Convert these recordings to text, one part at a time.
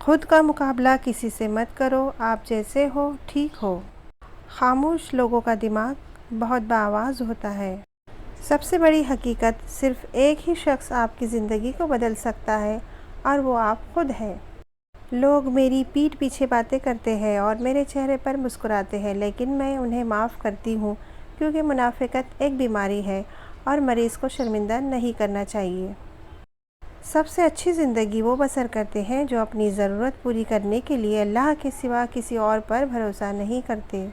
خود کا مقابلہ کسی سے مت کرو، آپ جیسے ہو ٹھیک ہو۔ خاموش لوگوں کا دماغ بہت باآواز ہوتا ہے۔ سب سے بڑی حقیقت، صرف ایک ہی شخص آپ کی زندگی کو بدل سکتا ہے اور وہ آپ خود ہیں۔ لوگ میری پیٹھ پیچھے باتیں کرتے ہیں اور میرے چہرے پر مسکراتے ہیں، لیکن میں انہیں معاف کرتی ہوں کیونکہ منافقت ایک بیماری ہے اور مریض کو شرمندہ نہیں کرنا چاہیے۔ سب سے اچھی زندگی وہ بسر کرتے ہیں جو اپنی ضرورت پوری کرنے کے لیے اللہ کے سوا کسی اور پر بھروسہ نہیں کرتے۔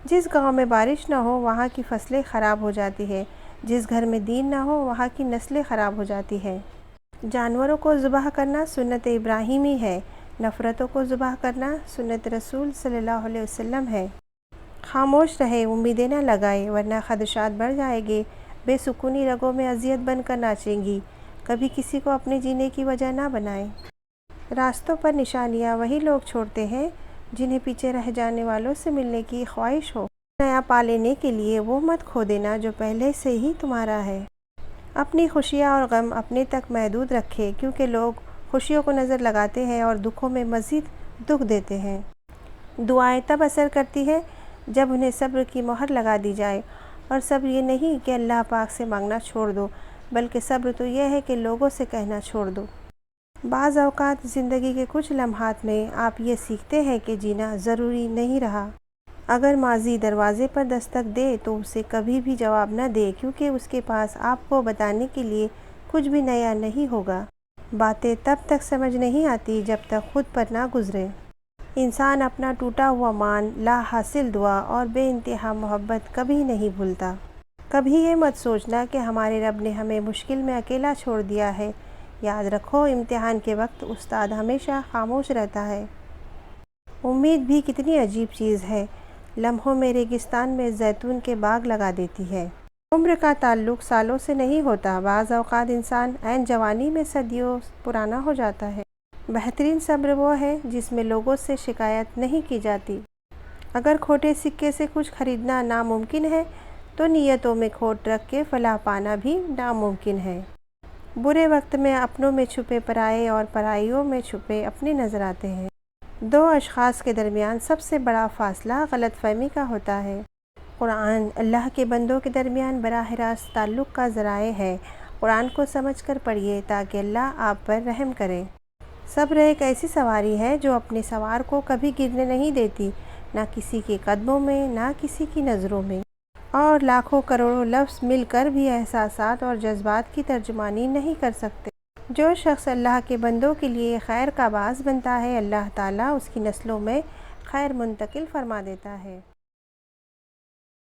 جس گاؤں میں بارش نہ ہو وہاں کی فصلیں خراب ہو جاتی ہیں، جس گھر میں دین نہ ہو وہاں کی نسلیں خراب ہو جاتی ہیں۔ جانوروں کو ذبح کرنا سنت ابراہیمی ہے، نفرتوں کو ذبح کرنا سنت رسول صلی اللہ علیہ وسلم ہے۔ خاموش رہے، امیدیں نہ لگائے ورنہ خدشات بڑھ جائیں گے۔ بے سکونی رگوں میں اذیت بن کر ناچیں گی۔ کبھی کسی کو اپنے جینے کی وجہ نہ بنائیں۔ راستوں پر نشانیاں وہی لوگ چھوڑتے ہیں جنہیں پیچھے رہ جانے والوں سے ملنے کی خواہش ہو۔ نیا پا لینے کے لیے وہ مت کھو دینا جو پہلے سے ہی تمہارا ہے۔ اپنی خوشیاں اور غم اپنے تک محدود رکھے، کیونکہ لوگ خوشیوں کو نظر لگاتے ہیں اور دکھوں میں مزید دکھ دیتے ہیں۔ دعائیں تب اثر کرتی ہیں جب انہیں صبر کی مہر لگا دی جائے، اور صبر یہ نہیں کہ اللہ پاک سے مانگنا چھوڑ دو، بلکہ صبر تو یہ ہے کہ لوگوں سے کہنا چھوڑ دو۔ بعض اوقات زندگی کے کچھ لمحات میں آپ یہ سیکھتے ہیں کہ جینا ضروری نہیں رہا۔ اگر ماضی دروازے پر دستک دے تو اسے کبھی بھی جواب نہ دے، کیونکہ اس کے پاس آپ کو بتانے کے لیے کچھ بھی نیا نہیں ہوگا۔ باتیں تب تک سمجھ نہیں آتی جب تک خود پر نہ گزرے۔ انسان اپنا ٹوٹا ہوا مان، لا حاصل دعا اور بے انتہا محبت کبھی نہیں بھولتا۔ کبھی یہ مت سوچنا کہ ہمارے رب نے ہمیں مشکل میں اکیلا چھوڑ دیا ہے۔ یاد رکھو، امتحان کے وقت استاد ہمیشہ خاموش رہتا ہے۔ امید بھی کتنی عجیب چیز ہے، لمحوں میں ریگستان میں زیتون کے باغ لگا دیتی ہے۔ عمر کا تعلق سالوں سے نہیں ہوتا، بعض اوقات انسان عین جوانی میں صدیوں پرانا ہو جاتا ہے۔ بہترین صبر وہ ہے جس میں لوگوں سے شکایت نہیں کی جاتی۔ اگر کھوٹے سکے سے کچھ خریدنا ناممکن ہے تو نیتوں میں کھوٹ رکھ کے فلاح پانا بھی ناممکن ہے۔ برے وقت میں اپنوں میں چھپے پرائے اور پرائیوں میں چھپے اپنے نظر آتے ہیں۔ دو اشخاص کے درمیان سب سے بڑا فاصلہ غلط فہمی کا ہوتا ہے۔ قرآن اللہ کے بندوں کے درمیان براہ راست تعلق کا ذرائع ہے۔ قرآن کو سمجھ کر پڑھیے تاکہ اللہ آپ پر رحم کرے۔ صبر ایک ایسی سواری ہے جو اپنے سوار کو کبھی گرنے نہیں دیتی، نہ کسی کے قدموں میں، نہ کسی کی نظروں میں۔ اور لاکھوں کروڑوں لفظ مل کر بھی احساسات اور جذبات کی ترجمانی نہیں کر سکتے۔ جو شخص اللہ کے بندوں کے لیے خیر کا باعث بنتا ہے، اللہ تعالیٰ اس کی نسلوں میں خیر منتقل فرما دیتا ہے۔